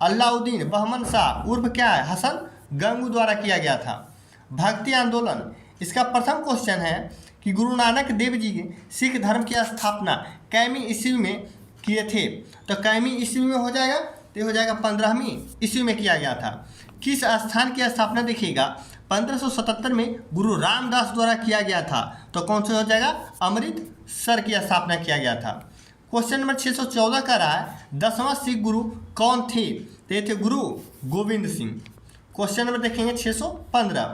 अलाउद्दीन बहमन शाह उर्फ क्या है हसन गंगू द्वारा किया गया था। भक्ति आंदोलन, इसका प्रथम क्वेश्चन है कि गुरु नानक देव जी सिख धर्म की स्थापना कैवीं ईस्वी में किए थे। तो कैवीं ईस्वी में हो जाएगा, तो ये हो जाएगा 15वीं ईस्वी में किया गया था। किस स्थान की स्थापना देखिएगा 1577 में गुरु रामदास द्वारा किया गया था। तो कौन सा हो जाएगा, अमृतसर की स्थापना किया गया था। क्वेश्चन नंबर 614 का रहा है 10वां सिख गुरु कौन थे। तो ये थे गुरु गोविंद सिंह। क्वेश्चन नंबर देखेंगे 615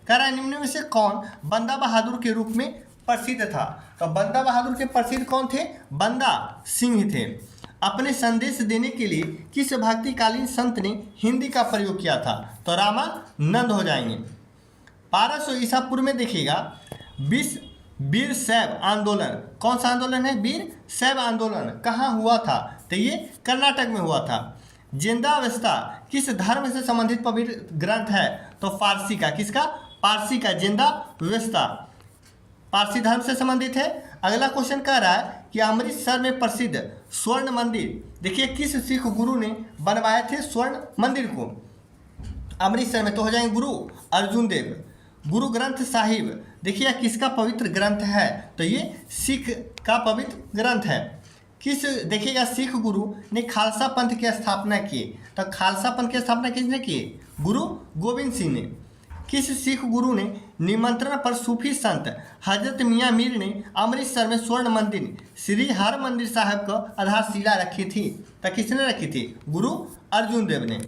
कह रहा है निम्न में से कौन बंदा बहादुर के रूप में प्रसिद्ध था। तो बंदा बहादुर के प्रसिद्ध कौन थे, बंदा सिंह थे। अपने संदेश देने के लिए किस भक्तिकालीन संत ने हिंदी का प्रयोग किया था। तो रामानंद हो जाएंगे। 1200 ईसा पूर्व में देखिएगा वीर शैव आंदोलन, कौन सा आंदोलन है, वीर शैव आंदोलन कहाँ हुआ था। तो ये कर्नाटक में हुआ था। जिंदावस्था किस धर्म से संबंधित पवित्र ग्रंथ है। तो फारसी का, किसका, पारसी का। जिंदावस्था पारसी धर्म से संबंधित है। अगला क्वेश्चन कह रहा है कि अमृतसर में प्रसिद्ध स्वर्ण मंदिर, देखिए किस सिख गुरु ने बनवाए थे स्वर्ण मंदिर को अमृतसर में। तो हो जाएंगे गुरु अर्जुन देव। गुरु ग्रंथ साहिब देखिए किसका पवित्र ग्रंथ है। तो ये सिख का पवित्र ग्रंथ है। किस देखिएगा सिख गुरु ने खालसा पंथ की स्थापना की। तो खालसा पंथ की स्थापना किसने की, गुरु गोविंद सिंह ने। किस सिख गुरु ने निमंत्रण पर सूफी संत हजरत मियाँ मीर ने अमृतसर में स्वर्ण मंदिर श्री हर मंदिर साहब को आधारशिला रखी थी। तो किसने रखी थी, गुरु अर्जुन देव ने।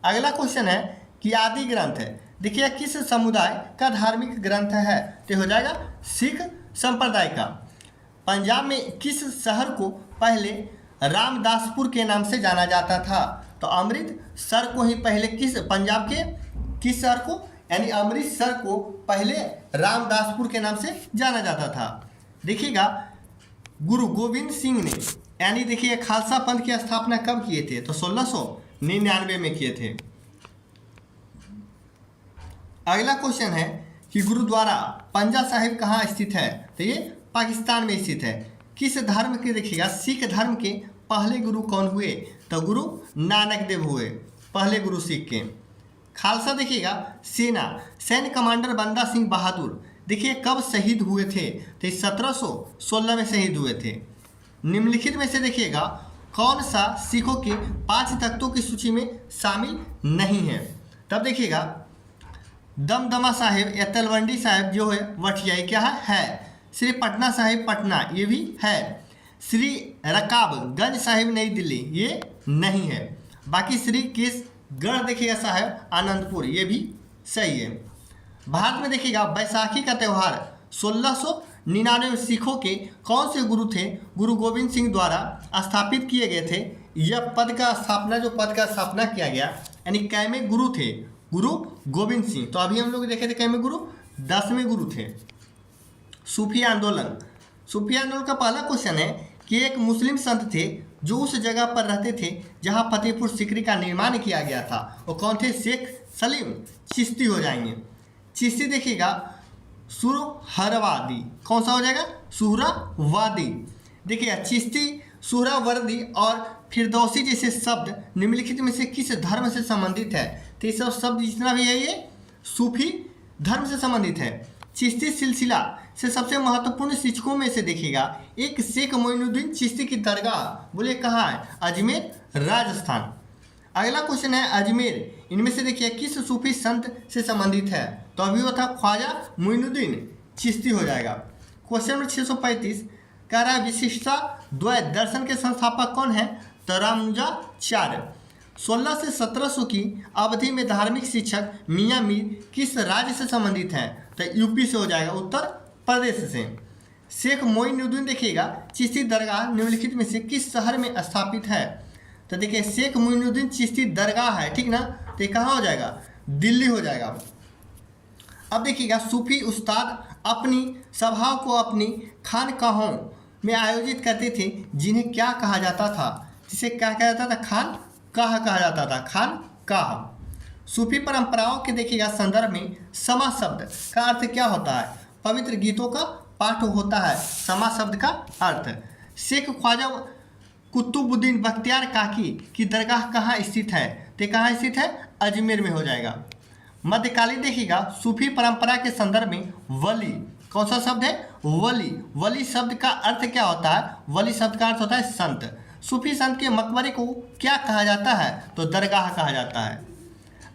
अगला क्वेश्चन है कि आदि ग्रंथ है देखिए किस समुदाय का धार्मिक ग्रंथ है। तो हो जाएगा सिख संप्रदाय का। पंजाब में किस शहर को पहले रामदासपुर के नाम से जाना जाता था। तो अमृतसर को ही पहले किस पंजाब के किस शहर को, यानी अमृतसर को पहले रामदासपुर के नाम से जाना जाता था। देखिएगा गुरु गोविंद सिंह ने यानी देखिए खालसा पंथ की स्थापना कब किए थे। तो 1699 में किए थे। अगला क्वेश्चन है कि गुरुद्वारा पंजा साहिब कहाँ स्थित है। तो ये पाकिस्तान में स्थित है। किस धर्म के देखिएगा सिख धर्म के पहले गुरु कौन हुए। तो गुरु नानक देव हुए पहले गुरु सिख के। खालसा देखिएगा सेना सैन्य कमांडर बंदा सिंह बहादुर देखिए कब शहीद हुए थे। तो 1716 में शहीद हुए थे। निम्नलिखित में से देखिएगा कौन सा सिखों के 5 तख्तों की सूची में शामिल नहीं है। तब देखिएगा दमदमा साहिब या तलवंडी साहिब जो है वठिया क्या है। श्री पटना साहिब पटना ये भी है। श्री रकाबगंज साहिब नई दिल्ली ये नहीं है। बाकी श्री केसगढ़ देखिएगा साहिब आनंदपुर ये भी सही है। भारत में देखिएगा बैसाखी का त्यौहार 1699 में सिखों के कौन से गुरु थे, गुरु गोविंद सिंह द्वारा स्थापित किए गए थे। यह पद का स्थापना किया गया यानी कैमे गुरु थे, गुरु गोविंद सिंह। तो अभी हम लोग देखे थे कैमे गुरु 10वें गुरु थे। सूफी आंदोलन का पहला क्वेश्चन है कि एक मुस्लिम संत थे जो उस जगह पर रहते थे जहां फतेहपुर सीकरी का निर्माण किया गया था। वो कौन थे, शेख सलीम चिश्ती हो जाएंगे। चिश्ती देखिएगा सुहरावादी, कौन सा हो जाएगा, सुहरावादी। देखिएगा चिश्ती, सुहरावर्दी और फिरदौसी जैसे शब्द निम्नलिखित में से किस धर्म से संबंधित है। तो ये सब शब्द जितना भी है ये सूफी धर्म से संबंधित है। चिश्ती सिलसिला से सबसे महत्वपूर्ण शिक्षकों में से देखिएगा एक शेख मोइनुद्दीन चिश्ती की दरगाह बोले कहाँ है, अजमेर राजस्थान। अगला क्वेश्चन है अजमेर इनमें से देखिए किस सूफी संत से संबंधित है। तो अभी वो था ख्वाजा मोइनुद्दीन चिश्ती हो जाएगा। क्वेश्चन नंबर 635 कह रहा है विशिष्टा द्वैत दर्शन के संस्थापक कौन है। तो रामानुजाचार्य। 1600 से 1700 की अवधि में धार्मिक शिक्षक मियाँ मीर किस राज्य से संबंधित हैं। तो यूपी से हो जाएगा, उत्तर प्रदेश से। शेख मोइनुद्दीन देखिएगा चिश्ती दरगाह निम्नलिखित में से किस शहर में स्थापित है। तो देखिए शेख मोइनुद्दीन चिश्ती दरगाह है, ठीक ना। तो ये कहाँ हो जाएगा, दिल्ली हो जाएगा। अब देखिएगा सूफी उस्ताद अपनी सभाओं को अपनी खानकाहों में आयोजित करते थे जिन्हें क्या कहा जाता था, जिसे क्या कहा जाता था, खानकाह कहा जाता था, खानकाह। सूफी परंपराओं के देखिएगा संदर्भ में समा शब्द का अर्थ क्या होता है, पवित्र गीतों का पाठ होता है समा शब्द का अर्थ। शेख कुतुबुद्दीन बख्तियार काकी की दरगाह कहाँ स्थित है? तो कहाँ स्थित है? अजमेर में हो जाएगा। मध्यकालीन देखिएगा सूफी परंपरा के संदर्भ में वली, कौन सा शब्द है? वली। वली शब्द का अर्थ क्या होता है? वली शब्द का अर्थ होता है संत। सूफी संत के मकबरे को क्या कहा जाता है? तो दरगाह कहा जाता है।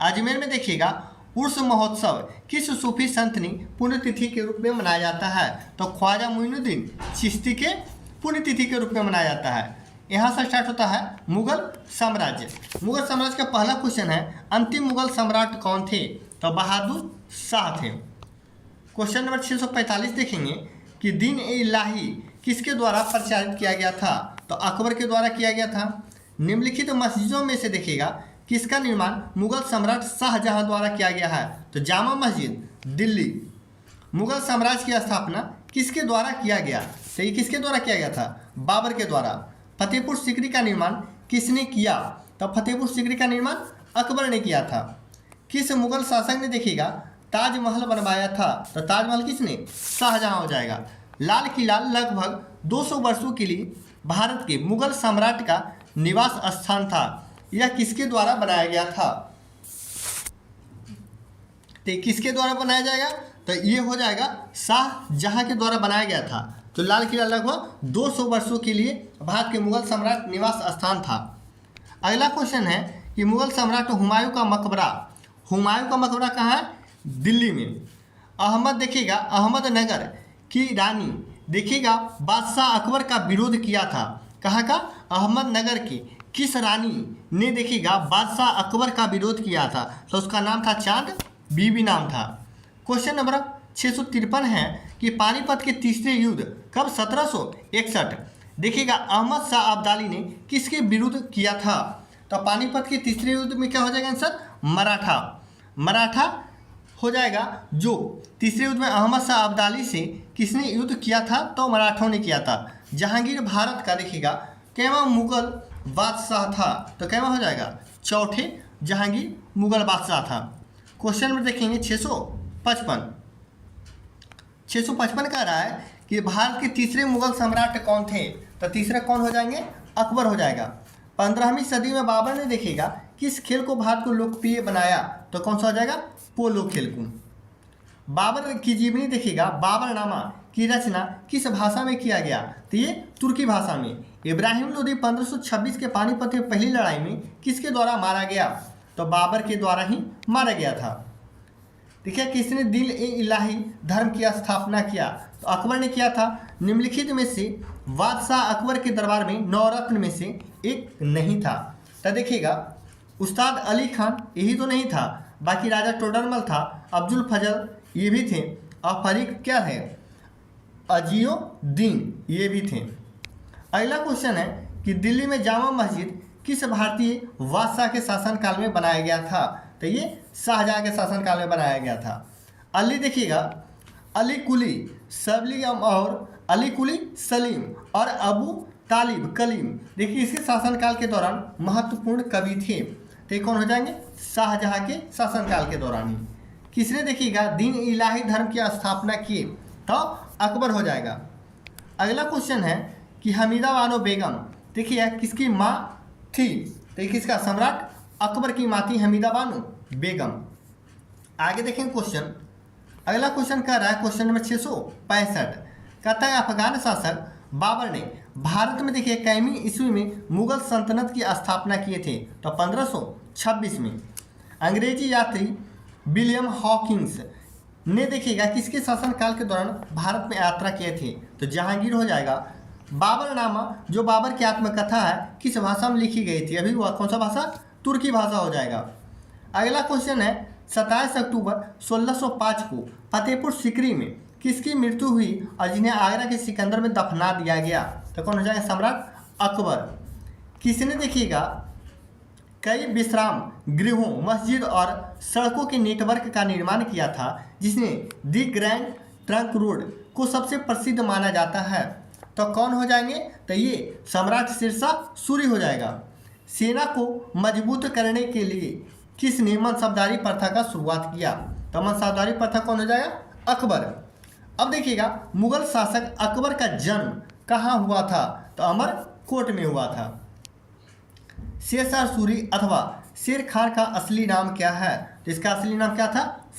अजमेर में देखिएगा उर्स महोत्सव किस सूफी संत ने पुण्यतिथि के रूप में मनाया जाता है? तो ख्वाजा मोइनुद्दीन चिश्ती के पुण्यतिथि के रूप में मनाया जाता है। यहाँ से स्टार्ट होता है मुगल साम्राज्य। मुगल साम्राज्य का पहला क्वेश्चन है अंतिम मुगल सम्राट कौन थे? तो बहादुर शाह थे। क्वेश्चन नंबर 645 देखेंगे कि दीन ए इलाही किसके द्वारा प्रचारित किया गया था? तो अकबर के द्वारा किया गया था। निम्नलिखित मस्जिदों में से देखिएगा किसका निर्माण मुगल सम्राट शाहजहां द्वारा किया गया है? तो जामा मस्जिद दिल्ली। मुगल साम्राज्य की स्थापना किसके द्वारा किया गया? तो ये किसके द्वारा किया गया था? बाबर के द्वारा। फतेहपुर सीकरी का निर्माण किसने किया? तो फतेहपुर सीकरी का निर्माण अकबर ने किया था। किस मुगल शासक ने देखिएगा ताजमहल बनवाया था? तो ताजमहल किसने? शाहजहां हो जाएगा। लाल किला लगभग 200 वर्षों के लिए भारत के मुगल सम्राट का निवास स्थान था। यह किसके द्वारा बनाया गया था? तो किसके द्वारा बनाया जाएगा? तो ये हो जाएगा शाहजहां के द्वारा बनाया गया था। तो लाल किला लगभग 200 वर्षों के लिए भारत के मुगल सम्राट निवास स्थान था। अगला क्वेश्चन है कि मुगल सम्राट हुमायूं का मकबरा कहाँ है? दिल्ली में। अहमद देखिएगा अहमदनगर की रानी देखिएगा बादशाह अकबर का विरोध किया था। कहाँ का? अहमदनगर की किस रानी ने देखिएगा बादशाह अकबर का विरोध किया था? तो उसका नाम था चांद बीबी नाम था। क्वेश्चन नंबर 653 है कि पानीपत के तीसरे युद्ध कब? 1761। देखिएगा अहमद शाह अब्दाली ने किसके विरुद्ध किया था? तो पानीपत के तीसरे युद्ध में क्या हो जाएगा आंसर? मराठा हो जाएगा। जो तीसरे युद्ध में अहमद शाह अब्दाली से किसने युद्ध किया था? तो मराठों ने किया था। जहांगीर भारत का देखिएगा कैवा मुगल बादशाह था? तो कैवा हो जाएगा? चौथे जहांगीर मुगल बादशाह था। क्वेश्चन नंबर देखेंगे 655 कह रहा है कि भारत के तीसरे मुगल सम्राट कौन थे? तो तीसरा कौन हो जाएंगे? अकबर हो जाएगा। 15वीं सदी में बाबर ने देखिएगा किस खेल को भारत को लोकप्रिय बनाया? तो कौन सा हो जाएगा? पोलो खेल को। बाबर की जीवनी देखिएगा बाबरनामा की रचना किस भाषा में किया गया? तो ये तुर्की भाषा में। इब्राहिम लोदी 1526 के पानीपत की पहली लड़ाई में किसके द्वारा मारा गया? तो बाबर के द्वारा ही मारा गया था। देखिए किसने दीन ए इलाही धर्म की स्थापना किया? तो अकबर ने किया था। निम्नलिखित में से बादशाह अकबर के दरबार में नौरत्न में से एक नहीं था? तो देखिएगा उस्ताद अली खान यही तो नहीं था, बाकी राजा टोडरमल था, अब्दुल फजल ये भी थे, और फरीक क्या है? अजीउद्दीन ये भी थे। अगला क्वेश्चन है कि दिल्ली में जामा मस्जिद किस भारतीय बादशाह के शासनकाल में बनाया गया था? तो ये शाहजहां के शासनकाल में बनाया गया था। अली देखिएगा अली कुली सलीम और अली कुली सलीम और अबू तालिब कलीम देखिए इसके शासनकाल के दौरान महत्वपूर्ण कवि थे। तो ये कौन हो जाएंगे? शाहजहां के शासनकाल के दौरान ही। किसने देखिएगा दीन इलाही धर्म की स्थापना की? तो अकबर हो जाएगा। अगला क्वेश्चन है कि हमीदा बानो बेगम देखिए किसकी माँ थी? तो किसका? सम्राट अकबर की माँ थी हमीदा बानो बेगम। आगे देखेंगे क्वेश्चन। अगला क्वेश्चन कह रहा है क्वेश्चन नंबर 665 कहता है अफगान शासक बाबर ने भारत में देखिए कैमी ईस्वी में मुगल सल्तनत की स्थापना किए थे? तो 1526 में। अंग्रेजी यात्री विलियम हॉकिंस ने देखिएगा किसके शासनकाल के दौरान भारत में यात्रा किए थे? तो जहांगीर हो जाएगा। बाबरनामा जो बाबर की आत्मकथा है किस भाषा में लिखी गई थी? अभी वह कौन सा भाषा? तुर्की भाषा हो जाएगा। अगला क्वेश्चन है 27 अक्टूबर 1605 को फतेहपुर सीकरी में किसकी मृत्यु हुई और जिन्हें आगरा के सिकंदर में दफना दिया गया? तो कौन हो जाएगा? सम्राट अकबर। किसने देखिएगा कई विश्राम गृहों मस्जिद और सड़कों के नेटवर्क का निर्माण किया था जिसने दी ग्रैंड ट्रंक रोड को सबसे प्रसिद्ध माना जाता है? तो कौन हो जाएंगे? तो ये सम्राट शेरशाह सूरी हो जाएगा। सेना को मजबूत करने के लिए किसने मनसबदारी प्रथा का शुरुआत किया? तो मनसबदारी प्रथा कौन हो जाएगा? अकबर। अब देखिएगा मुगल शासक अकबर का जन्म कहाँ हुआ था? तो कोट में हुआ था। शेरशाह सूरी अथवा शेर खान का असली नाम क्या है? तो इसका असली नाम क्या था?